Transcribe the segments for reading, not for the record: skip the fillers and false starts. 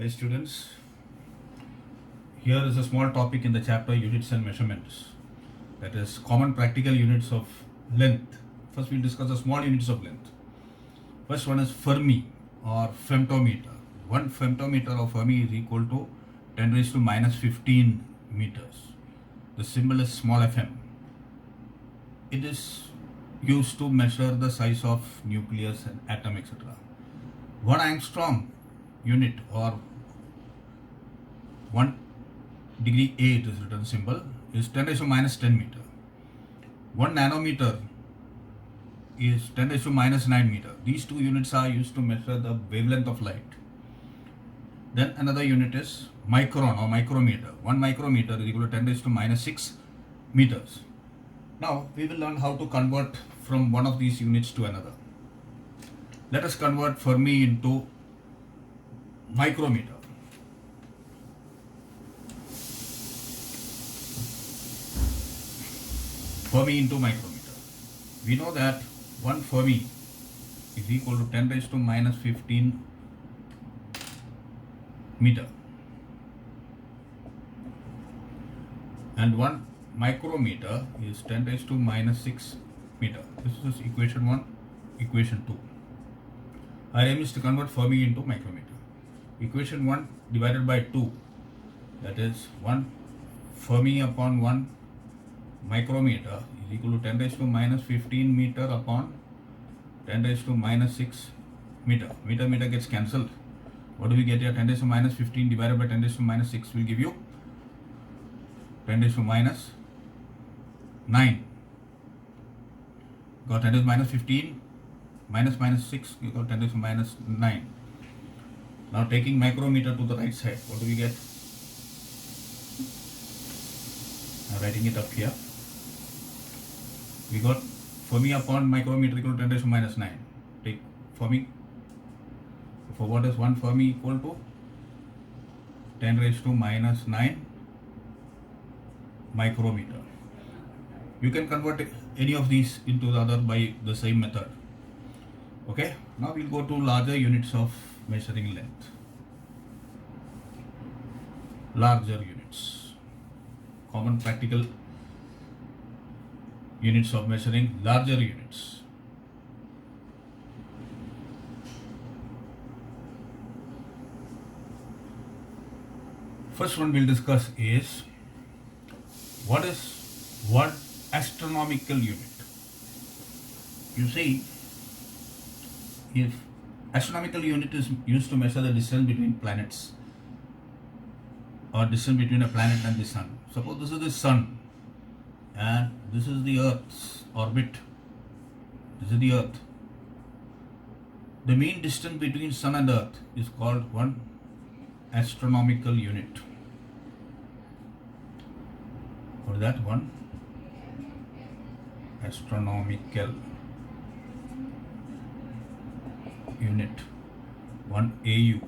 Hi students, here is a small topic in the chapter units and measurements, that is common practical units of length. First we'll discuss the small units of length. First one is Fermi or femtometer. 1 femtometer of Fermi is equal to 10 raised to minus 15 meters. The symbol is small fm. It is used to measure the size of nucleus and atom, etc. 1 angstrom unit or 1 degree A, it is written symbol, is 10 raised to minus 10 meter. 1 nanometer is 10 raised to minus 9 meter. These two units are used to measure the wavelength of light. Then another unit is micron or micrometer. 1 micrometer is equal to 10 raised to minus 6 meters. Now we will learn how to convert from one of these units to another. Let us convert Fermi into micrometer. Fermi into micrometer. We know that 1 Fermi is equal to 10 raised to minus 15 meter, and 1 micrometer is 10 raised to minus 6 meter. This is equation 1, equation 2. Our aim is to convert Fermi into micrometer. Equation 1 divided by 2, that is 1 Fermi upon 1 micrometer is equal to 10 raised to minus 15 meter upon 10 raised to minus 6 meter. Meter gets cancelled. What do we get here? 10 raised to minus 15 divided by 10 raised to minus 6 will give you 10 raised to minus 9. Got 10 raised to minus 15 minus 6, you got 10 raised to minus 9. Now taking micrometer to the right side, what do we get? Now writing it up here. We got Fermi upon micrometer equal to 10 raised to minus 9. Take Fermi. For what is 1 Fermi equal to? 10 raised to minus 9 micrometer. You can convert any of these into the other by the same method. Okay, now we'll go to larger units of measuring length. Larger units. Common practical units of measuring larger units. First one we'll discuss is what is 1 astronomical unit. You see, if astronomical unit is used to measure the distance between planets or distance between a planet and the sun. Suppose this is the sun and this is the Earth's orbit. This is the Earth. The mean distance between sun and Earth is called 1 astronomical unit. For that 1 astronomical unit, 1 AU.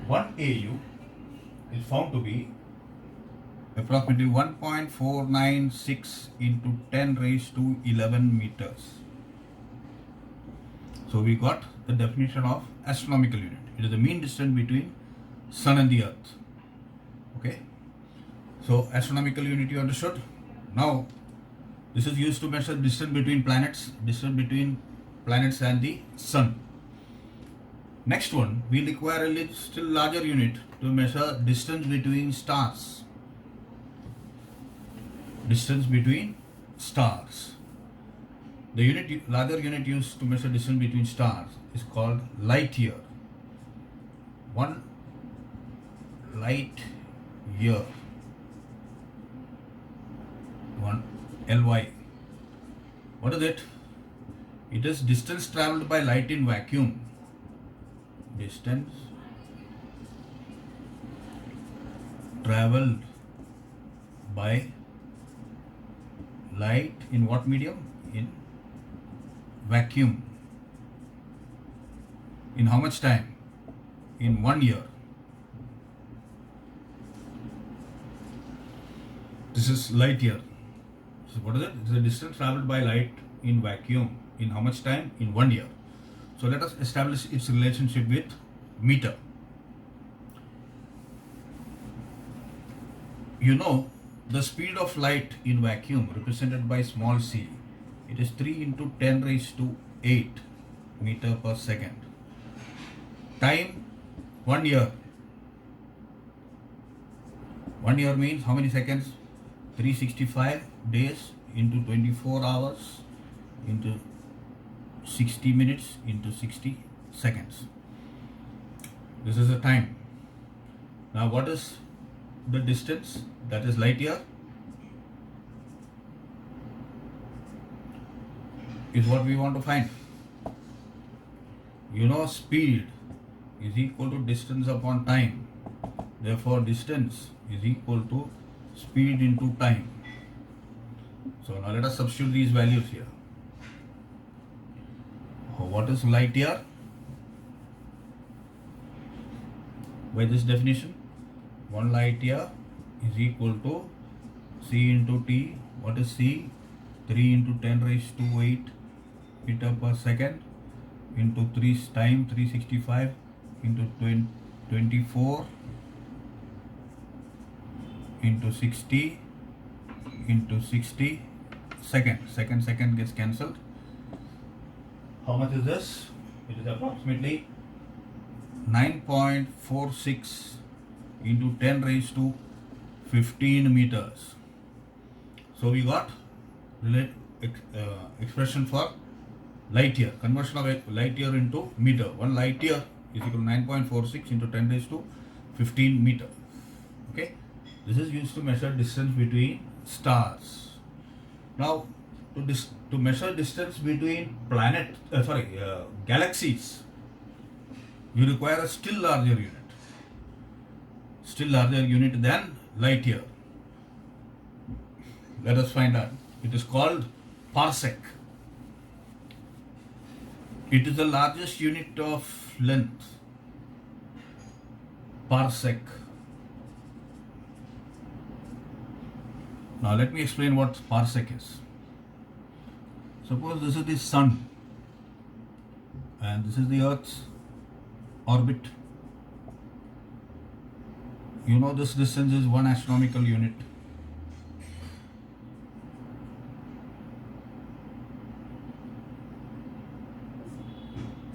1 AU is found to be approximately 1.496 into 10 raised to 11 meters. So we got the definition of astronomical unit. It is the mean distance between sun and the earth. Okay. So astronomical unit you understood. Now this is used to measure distance between planets and the sun. Next one, we require a still larger unit to measure distance between stars. Distance between stars. The larger unit used to measure distance between stars is called light year. 1 light year. 1 LY. What is it? It is distance travelled by light in vacuum. Distance travelled by light in what medium? In vacuum. In how much time? In 1 year. This is light year. So what is it? It is the distance travelled by light in vacuum. In how much time? In 1 year. So let us establish its relationship with meter. You know the speed of light in vacuum represented by small c. It is 3 into 10 raised to 8 meter per second. Time 1 year. 1 year means how many seconds? 365 days into 24 hours into 60 minutes into 60 seconds. This is the time. Now what is the distance? That is light year. Is what we want to find. You know speed is equal to distance upon time. Therefore distance is equal to speed into time. So now let us substitute these values here. What is light year? By this definition, 1 light year is equal to c into t. What is c? 3 into 10 raised to 8 meter per second into 3 time 365 into 24 into 60 into 60 seconds. Second gets cancelled. How much is this? It is approximately 9.46 into 10 raised to 15 meters. So we got expression for light year, conversion of light year into meter. 1 light year is equal to 9.46 into 10 raised to 15 meter. Okay, this is used to measure distance between stars. Now to measure distance between galaxies, you require a still larger unit than light year. Let us find out. It is called parsec. It is the largest unit of length. Parsec. Now let me explain what parsec is. Suppose this is the sun and this is the Earth's orbit. You know this distance is 1 astronomical unit.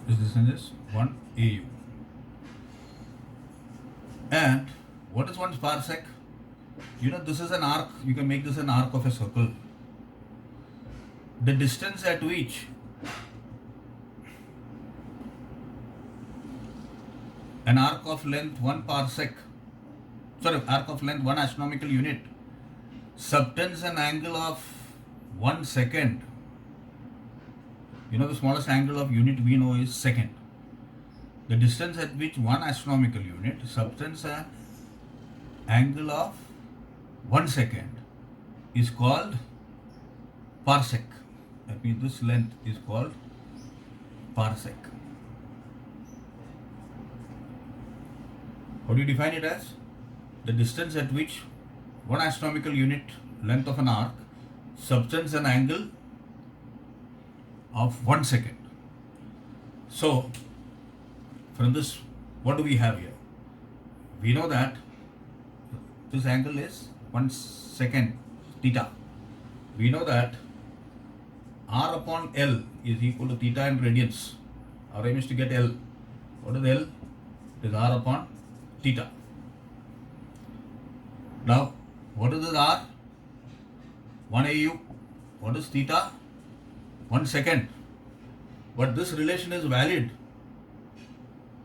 This distance is 1 AU. And what is 1 parsec? You know this is an arc. You can make this an arc of a circle. The distance at which an arc of length 1 astronomical unit subtends an angle of 1 second. You know the smallest angle of unit we know is second. The distance at which 1 astronomical unit subtends an angle of 1 second is called parsec. That means this length is called parsec. How do you define it as? The distance at which 1 astronomical unit length of an arc subtends an angle of 1 second. So from this, what do we have here? We know that this angle is 1 second theta. We know that R upon L is equal to theta in radians. Our aim is to get L. What is L? It is R upon theta. Now, what is this R? 1 AU. What is theta? 1 second. But this relation is valid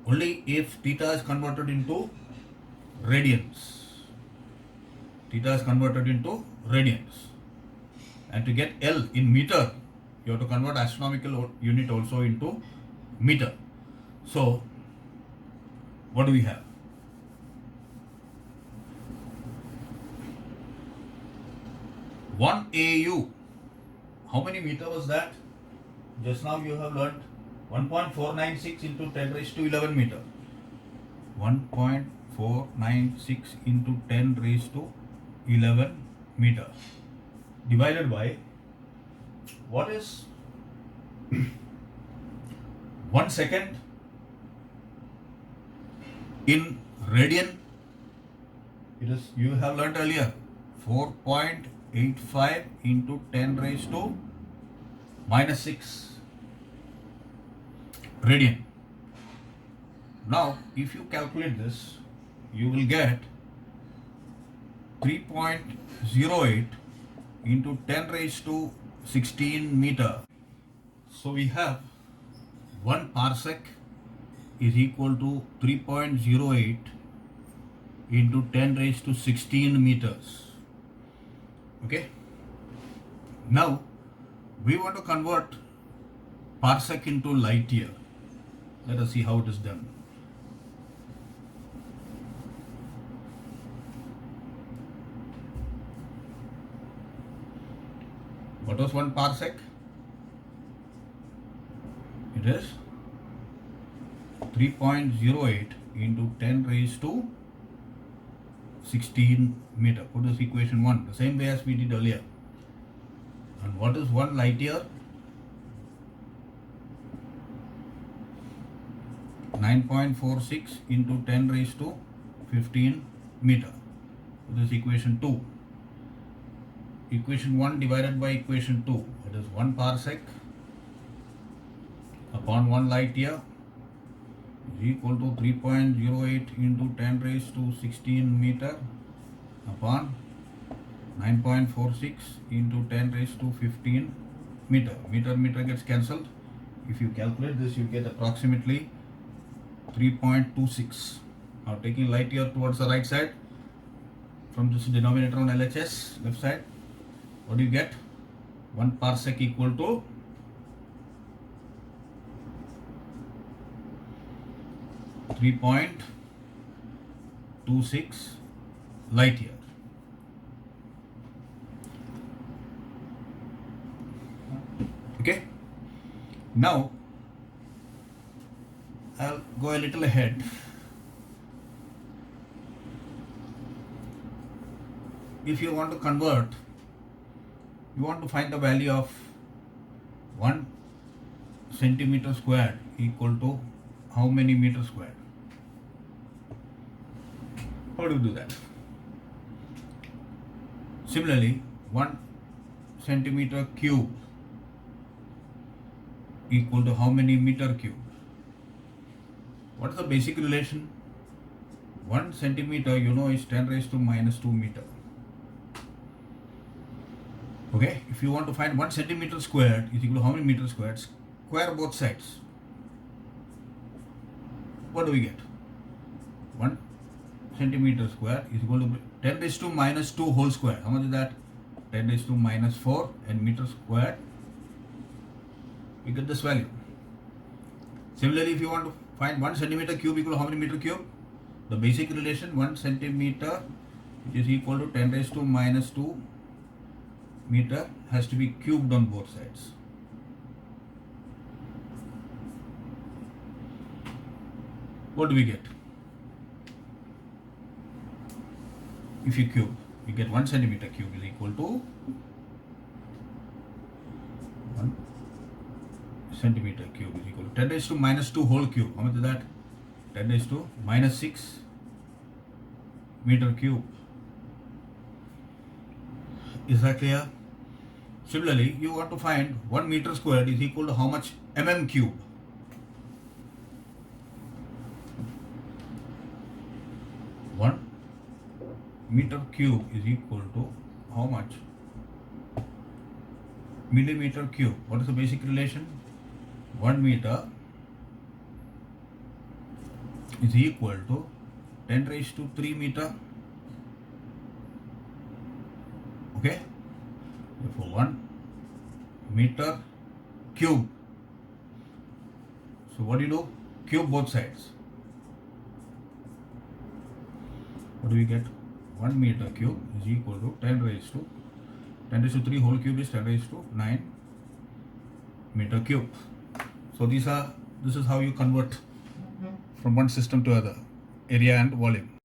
only if theta is converted into radians. Theta is converted into radians. And to get L in meter, you have to convert astronomical unit also into meter. So, what do we have? 1 AU. How many meter was that? Just now you have learnt 1.496 into 10 raised to 11 meter. 1.496 into 10 raised to 11 meter divided by what is 1 second in radian, it is, you have learned earlier, 4.85 into 10 raised to minus 6 radian. Now if you calculate this, you will get 3.08 into 10 raised to 16 meter. So we have 1 parsec is equal to 3.08 into 10 raised to 16 meters. Okay. Now we want to convert parsec into light year. Let us see how it is done. What was 1 parsec? It is 3.08 into 10 raised to 16 meter. Put this equation 1, the same way as we did earlier. And what is 1 light year? 9.46 into 10 raised to 15 meter. Put this equation 2. Equation 1 divided by equation 2. It is 1 parsec upon 1 light year is equal to 3.08 into 10 raised to 16 meter upon 9.46 into 10 raised to 15 meter. Meter gets cancelled. If you calculate this, you get approximately 3.26. Now taking light year towards the right side, from this denominator on LHS, left side, what do you get? 1 parsec equal to 3.26 light year. Okay. Now I'll go a little ahead. If you want to convert, you want to find the value of 1 centimeter squared equal to how many meters squared? How do you do that? Similarly, 1 centimeter cube equal to how many meter cube? What is the basic relation? 1 centimeter, you know, is 10 raised to minus 2 meter. Okay, if you want to find 1 centimeter squared is equal to how many meters squared? Square both sides. What do we get? 1 centimeter square is equal to 10 raised to minus 2 whole square. How much is that? 10 raised to minus 4, and meter squared, we get this value. Similarly, if you want to find 1 centimeter cube equal to how many meter cube? The basic relation, 1 centimeter which is equal to 10 raised to minus 2 meter has to be cubed on both sides. What do we get? If you cube, you get 1 centimeter cube is equal to 1 centimeter cube is equal to 10 raised to minus 2 whole cube. How much is that? 10 raised to minus 6 meter cube. Is that clear? Similarly, you want to find 1 meter squared is equal to how much mm cube? One meter cube is equal to how much? Millimeter cube. What is the basic relation? 1 meter is equal to 10 raised to 3 meter. Okay? For 1 meter cube. So what do you do? Cube both sides. What do we get? 1 meter cube is equal to 10 raised to 3 whole cube is 10 raised to 9 meter cube. So this is how you convert from one system to other, area and volume.